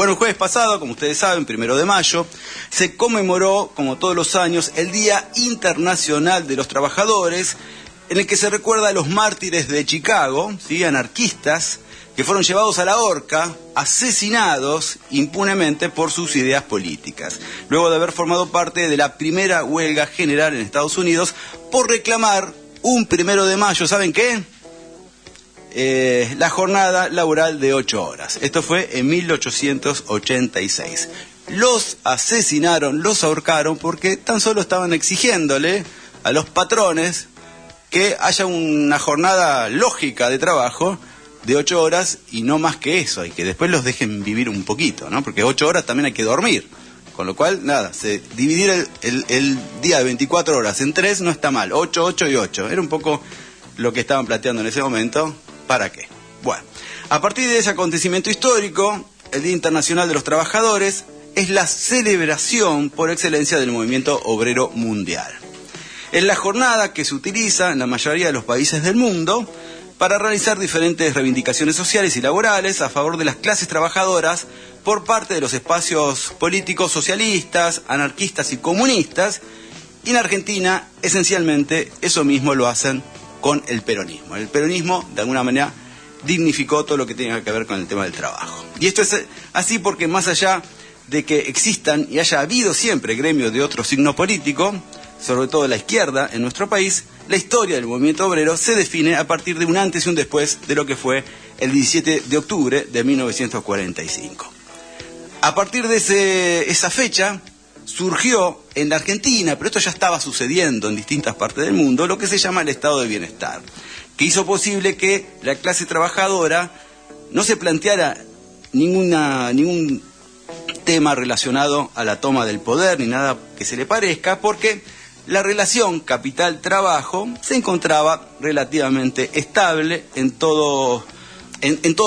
Bueno, el jueves pasado, como ustedes saben, 1 de mayo, se conmemoró, como todos los años, el Día Internacional de los Trabajadores, en el que se recuerda a los mártires de Chicago, ¿sí?, anarquistas, que fueron llevados a la horca, asesinados impunemente por sus ideas políticas, luego de haber formado parte de la primera huelga general en Estados Unidos por reclamar un 1 de mayo, ¿saben qué? La jornada laboral de 8 horas. Esto fue en 1886. Los asesinaron, los ahorcaron, porque tan solo estaban exigiéndole a los patrones que haya una jornada lógica de trabajo de 8 horas y no más que eso, y que después los dejen vivir un poquito, ¿no? Porque 8 horas también hay que dormir. Con lo cual, nada, dividir el día de 24 horas en 3 no está mal. 8, 8 y 8. Era un poco lo que estaban planteando en ese momento. ¿Para qué? Bueno, a partir de ese acontecimiento histórico, el Día Internacional de los Trabajadores es la celebración por excelencia del movimiento obrero mundial. Es la jornada que se utiliza en la mayoría de los países del mundo para realizar diferentes reivindicaciones sociales y laborales a favor de las clases trabajadoras por parte de los espacios políticos socialistas, anarquistas y comunistas. Y en Argentina, esencialmente, eso mismo lo hacen con el peronismo. El peronismo, de alguna manera, dignificó todo lo que tenga que ver con el tema del trabajo. Y esto es así porque, más allá de que existan y haya habido siempre gremios de otro signo político, sobre todo la izquierda en nuestro país, la historia del movimiento obrero se define a partir de un antes y un después de lo que fue el 17 de octubre de 1945. A partir de esa fecha, surgió en la Argentina, pero esto ya estaba sucediendo en distintas partes del mundo, lo que se llama el estado de bienestar, que hizo posible que la clase trabajadora no se planteara ningún tema relacionado a la toma del poder, ni nada que se le parezca, porque la relación capital-trabajo se encontraba relativamente estable en todos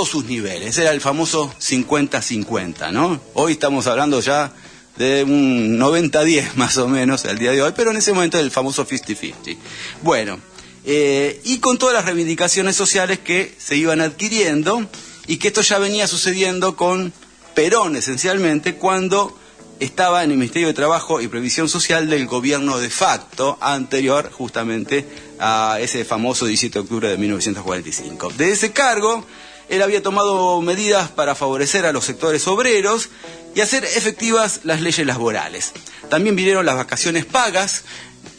sus niveles. Era el famoso 50-50, ¿no? Hoy estamos hablando ya de un 90-10 más o menos al día de hoy, pero en ese momento el famoso 50-50. Bueno, y con todas las reivindicaciones sociales que se iban adquiriendo, y que esto ya venía sucediendo con Perón esencialmente, cuando estaba en el Ministerio de Trabajo y Previsión Social del gobierno de facto anterior justamente a ese famoso 17 de octubre de 1945. De ese cargo, él había tomado medidas para favorecer a los sectores obreros y hacer efectivas las leyes laborales. También vinieron las vacaciones pagas.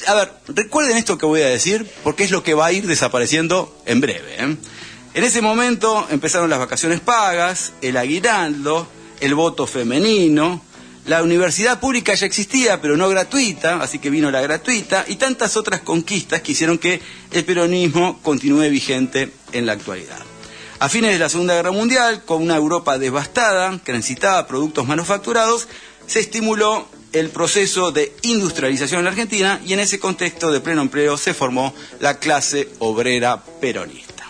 A ver, recuerden esto que voy a decir, porque es lo que va a ir desapareciendo en breve, ¿eh? En ese momento empezaron las vacaciones pagas, el aguinaldo, el voto femenino. La universidad pública ya existía, pero no gratuita, así que vino la gratuita, y tantas otras conquistas que hicieron que el peronismo continúe vigente en la actualidad. A fines de la Segunda Guerra Mundial, con una Europa devastada que necesitaba productos manufacturados, se estimuló el proceso de industrialización en la Argentina, y en ese contexto de pleno empleo se formó la clase obrera peronista.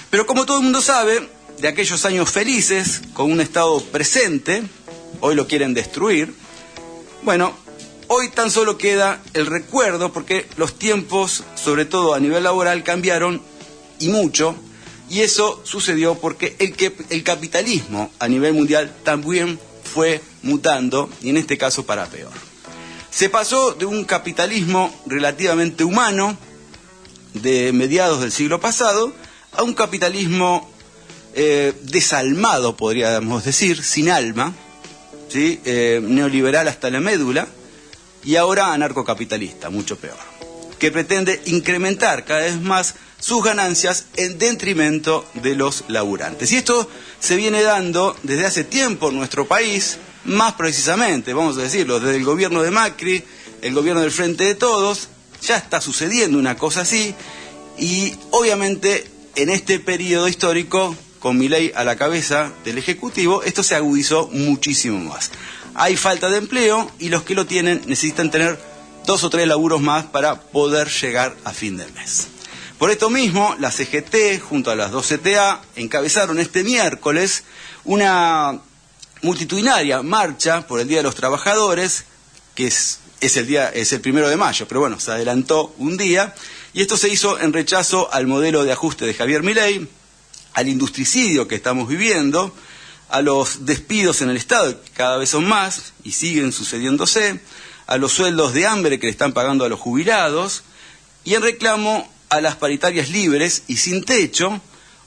Pero como todo el mundo sabe, de aquellos años felices, con un Estado presente, hoy lo quieren destruir. Bueno, hoy tan solo queda el recuerdo, porque los tiempos, sobre todo a nivel laboral, cambiaron y mucho. Y eso sucedió porque el capitalismo a nivel mundial también fue mutando, y en este caso para peor. Se pasó de un capitalismo relativamente humano de mediados del siglo pasado a un capitalismo desalmado, podríamos decir, sin alma, ¿sí? Neoliberal hasta la médula, y ahora anarcocapitalista, mucho peor, que pretende incrementar cada vez más sus ganancias en detrimento de los laburantes. Y esto se viene dando desde hace tiempo en nuestro país, más precisamente, vamos a decirlo, desde el gobierno de Macri, el gobierno del Frente de Todos, ya está sucediendo una cosa así, y obviamente en este periodo histórico, con Milei a la cabeza del Ejecutivo, esto se agudizó muchísimo más. Hay falta de empleo, y los que lo tienen necesitan tener 2 o 3 laburos más para poder llegar a fin de mes. Por esto mismo, la CGT, junto a las 2 CTA, encabezaron este miércoles una multitudinaria marcha por el Día de los Trabajadores, que es el 1 de mayo, pero bueno, se adelantó un día, y esto se hizo en rechazo al modelo de ajuste de Javier Milei, al industricidio que estamos viviendo, a los despidos en el Estado, que cada vez son más y siguen sucediéndose, a los sueldos de hambre que le están pagando a los jubilados, y en reclamo a las paritarias libres y sin techo,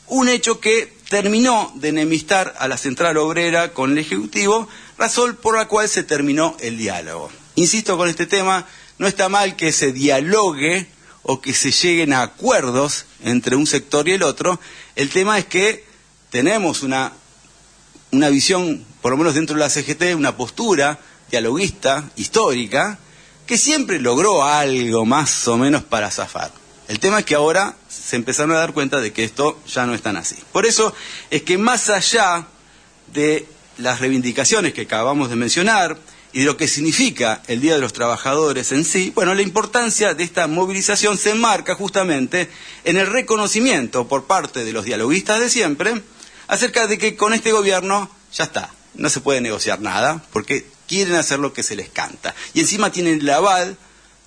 un hecho que terminó de enemistar a la Central Obrera con el Ejecutivo, razón por la cual se terminó el diálogo. Insisto con este tema, no está mal que se dialogue o que se lleguen a acuerdos entre un sector y el otro. El tema es que tenemos una visión, por lo menos dentro de la CGT, una postura dialoguista, histórica, que siempre logró algo más o menos para zafar. El tema es que ahora se empezaron a dar cuenta de que esto ya no es tan así. Por eso es que más allá de las reivindicaciones que acabamos de mencionar y de lo que significa el Día de los Trabajadores en sí, bueno, la importancia de esta movilización se enmarca justamente en el reconocimiento por parte de los dialoguistas de siempre acerca de que con este gobierno ya está, no se puede negociar nada porque quieren hacer lo que se les canta. Y encima tienen el aval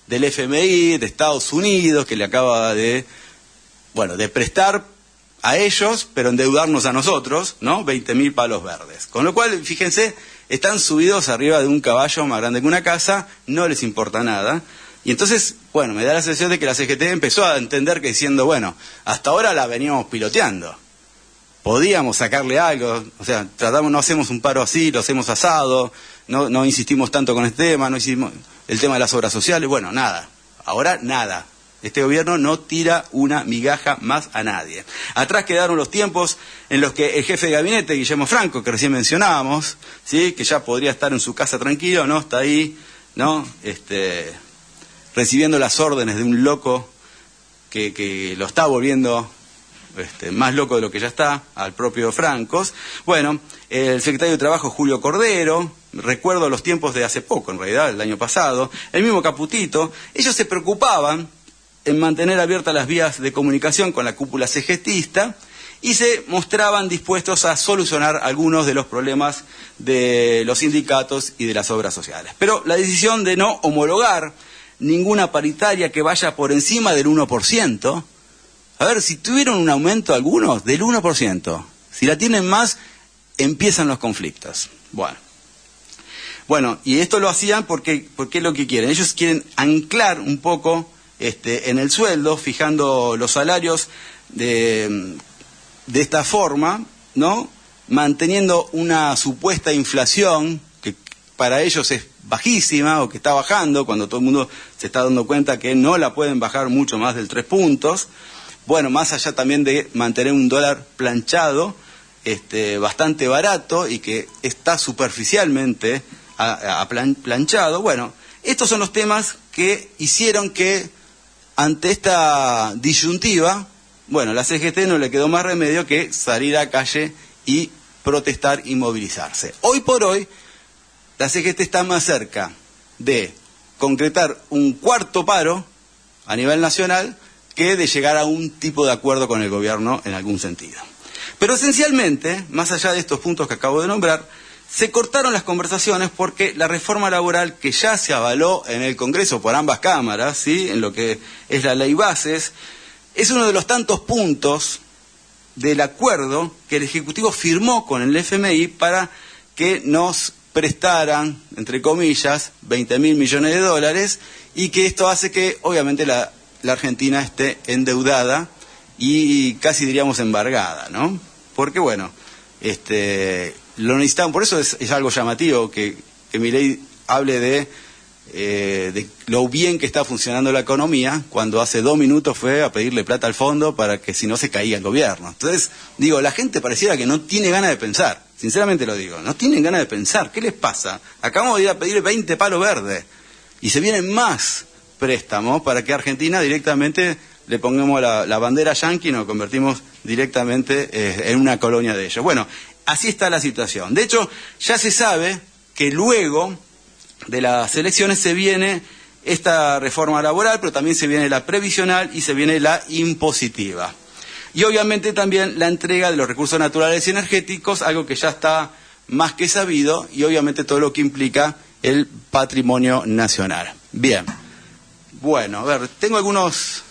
del FMI, de Estados Unidos, que le acaba de prestar a ellos, pero endeudarnos a nosotros, ¿no? 20.000 palos verdes. Con lo cual, fíjense, están subidos arriba de un caballo más grande que una casa, no les importa nada. Y entonces, bueno, me da la sensación de que la CGT empezó a entender que diciendo, bueno, hasta ahora la veníamos piloteando. Podíamos sacarle algo, o sea, no hacemos un paro así, lo hacemos asado, no insistimos tanto con este tema, no hicimos el tema de las obras sociales, bueno, nada, ahora nada. Este gobierno no tira una migaja más a nadie. Atrás quedaron los tiempos en los que el jefe de gabinete, Guillermo Franco, que recién mencionábamos, ¿sí? Que ya podría estar en su casa tranquilo, ¿no? Está ahí, ¿no? Recibiendo las órdenes de un loco que lo está volviendo más loco de lo que ya está, al propio Francos. Bueno, el secretario de Trabajo, Julio Cordero, recuerdo los tiempos de hace poco, en realidad, el año pasado, el mismo Caputito, ellos se preocupaban en mantener abiertas las vías de comunicación con la cúpula CGTista y se mostraban dispuestos a solucionar algunos de los problemas de los sindicatos y de las obras sociales. Pero la decisión de no homologar ninguna paritaria que vaya por encima del 1%, a ver, si tuvieron un aumento algunos del 1%, si la tienen más, empiezan los conflictos. Bueno, y esto lo hacían porque es lo que quieren. Ellos quieren anclar un poco en el sueldo, fijando los salarios de esta forma, ¿no? Manteniendo una supuesta inflación que para ellos es bajísima o que está bajando, cuando todo el mundo se está dando cuenta que no la pueden bajar mucho más del 3 puntos. Bueno, más allá también de mantener un dólar planchado, bastante barato y que está superficialmente planchado. Bueno, estos son los temas que hicieron que ante esta disyuntiva, bueno, la CGT no le quedó más remedio que salir a la calle y protestar y movilizarse. Hoy por hoy, la CGT está más cerca de concretar un cuarto paro a nivel nacional que de llegar a un tipo de acuerdo con el gobierno en algún sentido. Pero esencialmente, más allá de estos puntos que acabo de nombrar, se cortaron las conversaciones porque la reforma laboral que ya se avaló en el Congreso por ambas cámaras, ¿sí? En lo que es la ley bases, es uno de los tantos puntos del acuerdo que el Ejecutivo firmó con el FMI para que nos prestaran, entre comillas, 20.000 millones de dólares y que esto hace que, obviamente, la Argentina esté endeudada y casi diríamos embargada, ¿no? Porque, bueno, lo necesitamos, por eso es algo llamativo que Milei hable de lo bien que está funcionando la economía, cuando hace 2 minutos fue a pedirle plata al fondo para que si no se caía el gobierno. Entonces, digo, la gente pareciera que no tiene ganas de pensar, sinceramente lo digo, no tienen ganas de pensar. ¿Qué les pasa? Acabamos de ir a pedir 20 palos verdes y se vienen más préstamos para que Argentina directamente le pongamos la bandera yanqui y nos convertimos directamente en una colonia de ellos. Bueno, así está la situación. De hecho, ya se sabe que luego de las elecciones se viene esta reforma laboral, pero también se viene la previsional y se viene la impositiva. Y obviamente también la entrega de los recursos naturales y energéticos, algo que ya está más que sabido, y obviamente todo lo que implica el patrimonio nacional. Bien. Bueno, a ver, tengo algunos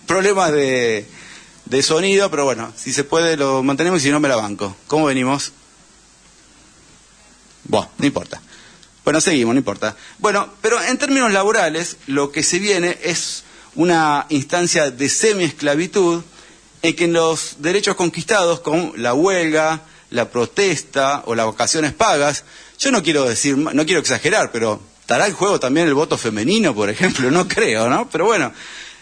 problemas de de sonido, pero bueno, si se puede lo mantenemos y si no me la banco. ¿Cómo venimos? Bueno, no importa. Bueno, seguimos, no importa. Bueno, pero en términos laborales, lo que se viene es una instancia de semi-esclavitud en que los derechos conquistados, como la huelga, la protesta o las vacaciones pagas, yo no quiero decir, no quiero exagerar, pero ¿estará en juego también el voto femenino, por ejemplo? No creo, ¿no? Pero bueno,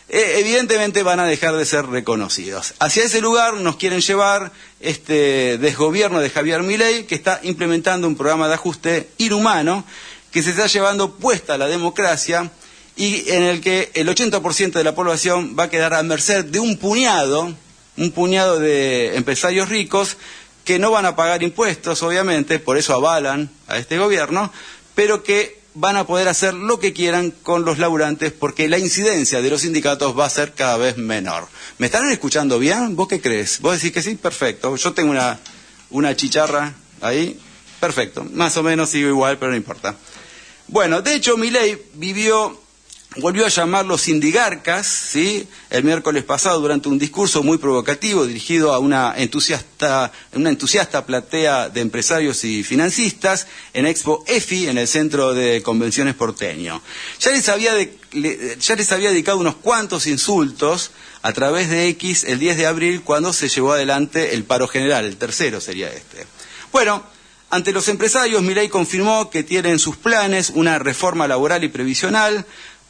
evidentemente van a dejar de ser reconocidos. Hacia ese lugar nos quieren llevar este desgobierno de Javier Milei, que está implementando un programa de ajuste inhumano que se está llevando puesta la democracia y en el que el 80% de la población va a quedar a merced de un puñado de empresarios ricos que no van a pagar impuestos, obviamente, por eso avalan a este gobierno, pero que van a poder hacer lo que quieran con los laburantes porque la incidencia de los sindicatos va a ser cada vez menor. ¿Me están escuchando bien? ¿Vos qué crees? ¿Vos decís que sí? Perfecto. Yo tengo una chicharra ahí. Perfecto. Más o menos sigo igual, pero no importa. Bueno, de hecho, Milei volvió a llamar los sindigarcas, ¿sí? El miércoles pasado durante un discurso muy provocativo dirigido a una entusiasta platea de empresarios y financistas en Expo EFI, en el Centro de Convenciones porteño. Ya les había dedicado unos cuantos insultos a través de X el 10 de abril cuando se llevó adelante el paro general, el tercero sería este. Bueno, ante los empresarios, Milei confirmó que tiene en sus planes una reforma laboral y previsional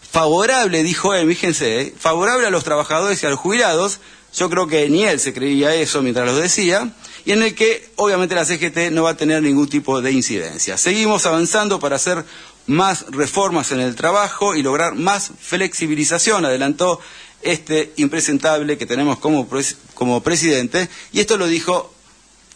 favorable, dijo él, fíjense, favorable a los trabajadores y a los jubilados. Yo creo que ni él se creía eso mientras lo decía, y en el que obviamente la CGT no va a tener ningún tipo de incidencia. Seguimos avanzando para hacer más reformas en el trabajo y lograr más flexibilización, adelantó este impresentable que tenemos como presidente, y esto lo dijo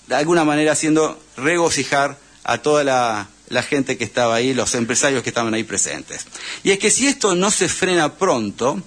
de alguna manera haciendo regocijar a toda la gente que estaba ahí, los empresarios que estaban ahí presentes. Y es que si esto no se frena pronto,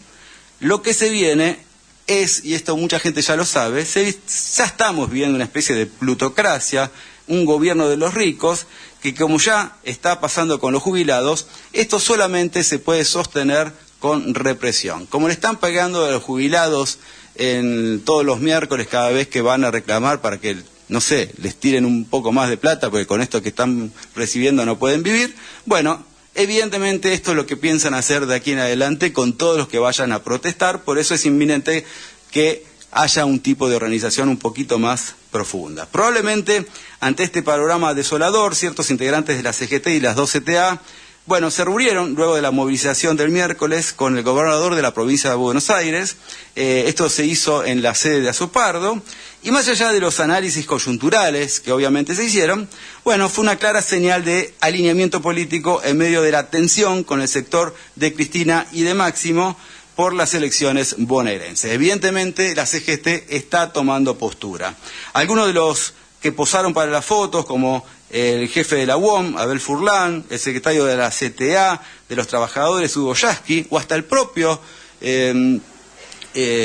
lo que se viene es, y esto mucha gente ya lo sabe, ya estamos viviendo una especie de plutocracia, un gobierno de los ricos, que como ya está pasando con los jubilados, esto solamente se puede sostener con represión. Como le están pagando a los jubilados en todos los miércoles cada vez que van a reclamar para que no sé, les tiren un poco más de plata porque con esto que están recibiendo no pueden vivir. Bueno, evidentemente esto es lo que piensan hacer de aquí en adelante con todos los que vayan a protestar, por eso es inminente que haya un tipo de organización un poquito más profunda. Probablemente ante este panorama desolador, ciertos integrantes de la CGT y las dos CTA, bueno, se reunieron luego de la movilización del miércoles con el gobernador de la provincia de Buenos Aires. Esto se hizo en la sede de Azopardo. Y más allá de los análisis coyunturales que obviamente se hicieron, bueno, fue una clara señal de alineamiento político en medio de la tensión con el sector de Cristina y de Máximo por las elecciones bonaerenses. Evidentemente la CGT está tomando postura. Algunos de los que posaron para las fotos, como el jefe de la UOM, Abel Furlan, el secretario de la CTA, de los trabajadores, Hugo Yasky, o hasta el propio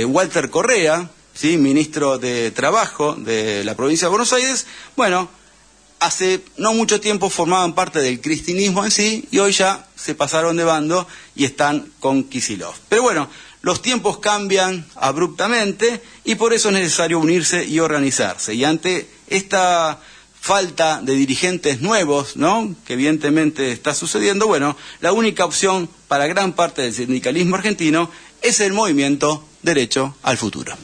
Walter Correa, ¿sí? Ministro de Trabajo de la provincia de Buenos Aires, bueno, hace no mucho tiempo formaban parte del cristinismo en sí y hoy ya se pasaron de bando y están con Kicillof. Pero bueno, los tiempos cambian abruptamente y por eso es necesario unirse y organizarse. Y ante esta falta de dirigentes nuevos, ¿no?, que evidentemente está sucediendo, bueno, la única opción para gran parte del sindicalismo argentino es el movimiento Derecho al Futuro.